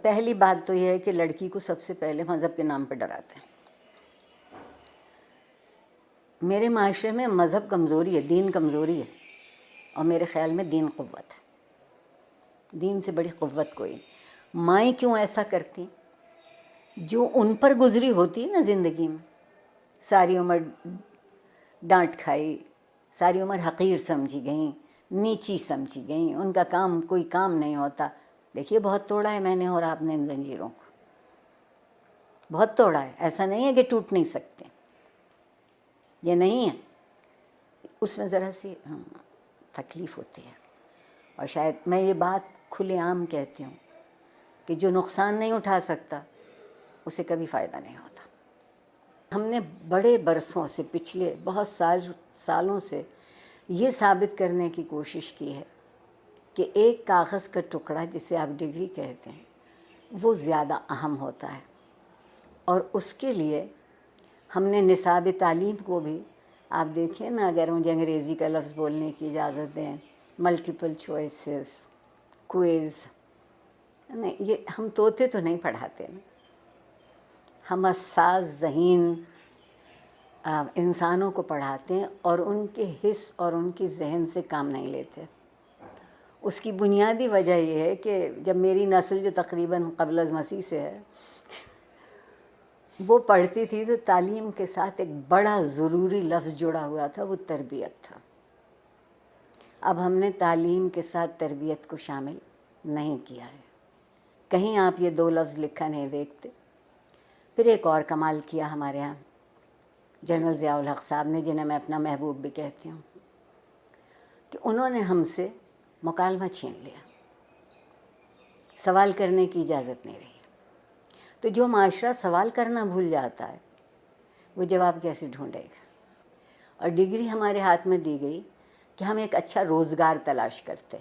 پہلی بات تو یہ ہے کہ لڑکی کو سب سے پہلے مذہب کے نام پہ ڈراتے ہیں. میرے معاشرے میں مذہب کمزوری ہے، دین کمزوری ہے، اور میرے خیال میں دین قوت ہے. دین سے بڑی قوت کوئی نہیں. مائیں کیوں ایسا کرتی؟ جو ان پر گزری ہوتی ہے نا زندگی میں، ساری عمر ڈانٹ کھائی، ساری عمر حقیر سمجھی گئیں، نیچی سمجھی گئیں، ان کا کام کوئی کام نہیں ہوتا. دیکھیے بہت توڑا ہے میں نے اور آپ نے ان زنجیروں کو، بہت توڑا ہے. ایسا نہیں ہے کہ ٹوٹ نہیں سکتے، یہ نہیں ہے. اس میں ذرا سی تکلیف ہوتی ہے. اور شاید میں یہ بات کھلے عام کہتی ہوں کہ جو نقصان نہیں اٹھا سکتا اسے کبھی فائدہ نہیں ہوتا. ہم نے بڑے برسوں سے، پچھلے بہت سالوں سے یہ ثابت کرنے کی کوشش کی ہے کہ ایک کاغذ کا ٹکڑا جسے آپ ڈگری کہتے ہیں وہ زیادہ اہم ہوتا ہے. اور اس کے لیے ہم نے نصاب تعلیم کو بھی، آپ دیکھیں نا، اگر مجھے انگریزی کا لفظ بولنے کی اجازت دیں، ملٹیپل چوائسز، کوئز، نہیں، یہ ہم طوطے تو نہیں پڑھاتے نا، ہم حساس ذہین انسانوں کو پڑھاتے ہیں اور ان کے حس اور ان کی ذہن سے کام نہیں لیتے. اس کی بنیادی وجہ یہ ہے کہ جب میری نسل جو تقریباً قبل از مسیح سے ہے وہ پڑھتی تھی تو تعلیم کے ساتھ ایک بڑا ضروری لفظ جڑا ہوا تھا، وہ تربیت تھا. اب ہم نے تعلیم کے ساتھ تربیت کو شامل نہیں کیا ہے. کہیں آپ یہ دو لفظ لکھا نہیں دیکھتے. پھر ایک اور کمال کیا ہمارے ہاں جنرل ضیاء الحق صاحب نے، جنہیں میں اپنا محبوب بھی کہتی ہوں، کہ انہوں نے ہم سے مکالمہ چھین لیا، سوال کرنے کی اجازت نہیں رہی. تو جو معاشرہ سوال کرنا بھول جاتا ہے وہ جواب کیسے ڈھونڈے گا؟ اور ڈگری ہمارے ہاتھ میں دی گئی کہ ہم ایک اچھا روزگار تلاش کرتے.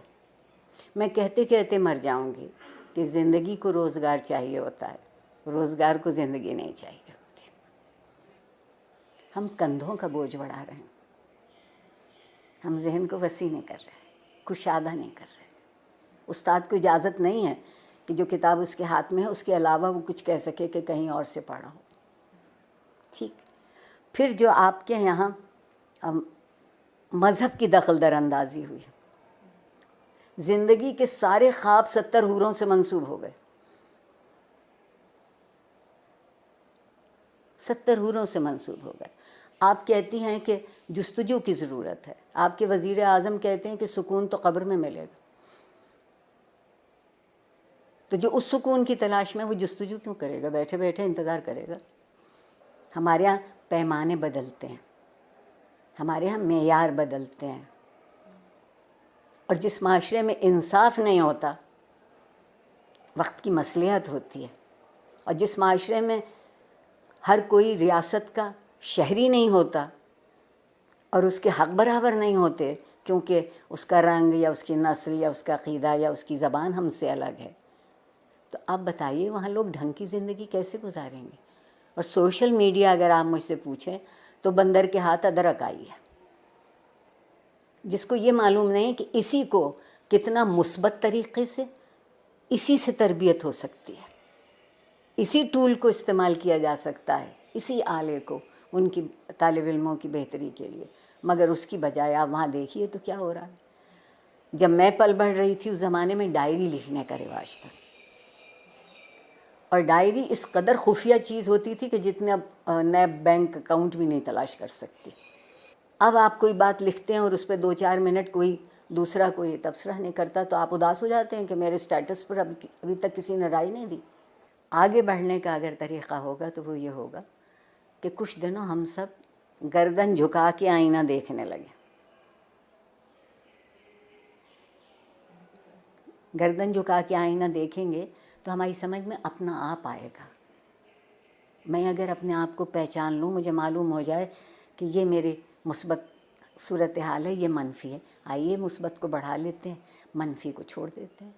میں کہتے کہتے مر جاؤں گی کہ زندگی کو روزگار چاہیے ہوتا ہے، روزگار کو زندگی نہیں چاہیے ہوتی. ہم کندھوں کا بوجھ بڑھا رہے ہیں، ہم ذہن کو وسیع نہیں کر رہے، کشادہ نہیں کر رہے. استاد کو اجازت نہیں ہے کہ جو کتاب اس کے ہاتھ میں ہے اس کے علاوہ وہ کچھ کہہ سکے کہ کہیں اور سے پڑھا ہو. ٹھیک. پھر جو آپ کے یہاں مذہب کی دخل در اندازی ہوئی، زندگی کے سارے خواب 70 حوروں سے منسوب ہو گئے. 70 حوروں سے منسوب ہو گئے. آپ کہتی ہیں کہ جستجو کی ضرورت ہے، آپ کے وزیر اعظم کہتے ہیں کہ سکون تو قبر میں ملے گا. تو جو اس سکون کی تلاش میں، وہ جستجو کیوں کرے گا؟ بیٹھے بیٹھے انتظار کرے گا. ہمارے ہاں پیمانے بدلتے ہیں، ہمارے ہاں معیار بدلتے ہیں. اور جس معاشرے میں انصاف نہیں ہوتا، وقت کی مصلحت ہوتی ہے. اور جس معاشرے میں ہر کوئی ریاست کا شہری نہیں ہوتا اور اس کے حق برابر نہیں ہوتے کیونکہ اس کا رنگ یا اس کی نسل یا اس کا عقیدہ یا اس کی زبان ہم سے الگ ہے، تو آپ بتائیے وہاں لوگ ڈھنگ کی زندگی کیسے گزاریں گے؟ اور سوشل میڈیا اگر آپ مجھ سے پوچھیں تو بندر کے ہاتھ ادرک آئی ہے. جس کو یہ معلوم نہیں کہ اسی کو کتنا مثبت طریقے سے، اسی سے تربیت ہو سکتی ہے، اسی ٹول کو استعمال کیا جا سکتا ہے، اسی آلے کو ان کی طالب علموں کی بہتری کے لیے. مگر اس کی بجائے آپ وہاں دیکھیے تو کیا ہو رہا ہے. جب میں پل بڑھ رہی تھی اس زمانے میں ڈائری لکھنے کا رواج تھا، اور ڈائری اس قدر خفیہ چیز ہوتی تھی کہ جتنے اب نیب بینک اکاؤنٹ بھی نہیں تلاش کر سکتی. اب آپ کوئی بات لکھتے ہیں اور اس پہ 2-4 منٹ کوئی دوسرا کوئی تبصرہ نہیں کرتا تو آپ اداس ہو جاتے ہیں کہ میرے سٹیٹس پر ابھی تک کسی نے رائے نہیں دی. آگے بڑھنے کا اگر طریقہ ہوگا تو وہ یہ ہوگا کہ کچھ دنوں ہم سب گردن جھکا کے آئینہ دیکھنے لگے. گردن جھکا کے آئینہ دیکھیں گے تو ہماری سمجھ میں اپنا آپ آئے گا. میں اگر اپنے آپ کو پہچان لوں، مجھے معلوم ہو جائے کہ یہ میری مثبت صورتحال ہے، یہ منفی ہے، آئیے مثبت کو بڑھا لیتے ہیں، منفی کو چھوڑ دیتے ہیں.